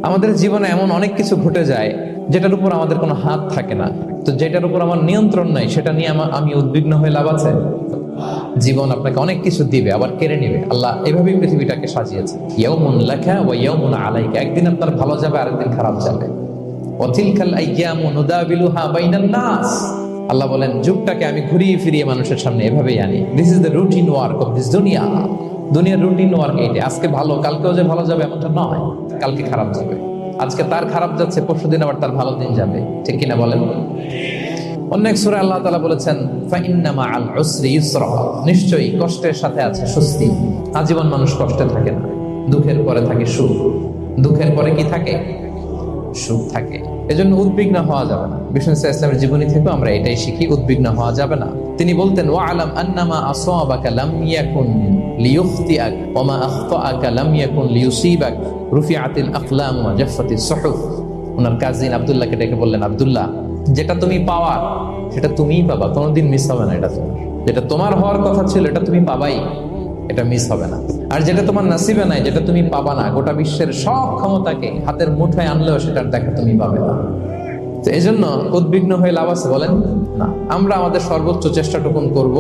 আমাদের জীবনে এমন অনেক কিছু ঘটে যায় যেটার উপর আমাদের কোনো হাত থাকে না, তো যেটার উপর আমার নিয়ন্ত্রণ নাই সেটা নিয়ে আমি উদ্বিগ্ন হয়ে লাভ আছে? জীবন আপনাকে অনেক কিছু দিবে আবার কেড়ে নিবে। আল্লাহ এভাবেই পৃথিবীটাকে সাজিয়েছে, ইয়াউমুন লাকা ওয়া ইয়াউমুন আলাইকা। একদিন আপনার ভালো যাবে, আরেকদিন খারাপ যাবে। ওয়া তিলকাল আইয়ামু নুদাবিলুহা বাইনান নাস। আল্লাহ বলেন, যুগটাকে আমি ঘুরিয়ে ফিরিয়ে মানুষের সামনে এভাবেই আনি। This is the routine work of this দুনিয়া। দুনিয়ার রুটিন ওয়ার্ক এইটা। আজকে ভালো, কালকেও যে ভালো যাবে এমনটা নয়, কালকে খারাপ যাবে। আজকে তার খারাপ যাচ্ছে, পরশুদিন আবার তার ভালো দিন যাবে, ঠিক কিনা বলেন? অনেক সূরা আল্লাহ তাআলা বলেছেন, ফাইন্না মাআল উসরি ইউসরা। নিশ্চয়ই কষ্টের সাথে আছে স্বস্তি। আজীবন মানুষ কষ্টে থাকে না, দুঃখের পরে থাকে সুখ। দুঃখের পরে কি থাকে? সুখ থাকে। এজন্য উদ্বিগ্ন হওয়া যাবে না। বিষ্ণু ইসলামের জীবনী থেকে আমরা এটাই শিখি, উদ্বিগ্ন হওয়া যাবে না। তিনি বলতেন, ওয়া আলাম আন্নামা আসাবাকা লাম ইয়াকুন লিয়ুখতিআক ওয়া মা আখতাআকা লাম ইয়াকুন লিয়ুসিবাক রুফিআতিল আকলাম ওয়া জাফফাতিস সুহুফ। ওনার কাজিন আব্দুল্লাহকে ডেকে বললেন, আব্দুল্লাহ, যেটা তুমি পাওয়ার সেটা তুমিই পাবা, কোনোদিন মিস হবে না। এটা তোমার, যেটা তোমার হওয়ার কথা ছিল এটা তুমি পাবাই, এটা মিস হবে না। আর যেটা তোমার নসিবে নাই, যেটা তুমি পাবা না, গোটা বিশ্বের সব ক্ষমতাকে হাতের মুঠোয় আনলেও সেটার দেখা তুমি পাবে না। তো এই জন্য উদ্বিগ্ন হয়ে লাভ আছে বলেন? না। আমরা আমাদের সর্বোচ্চ চেষ্টাটুকুন করব।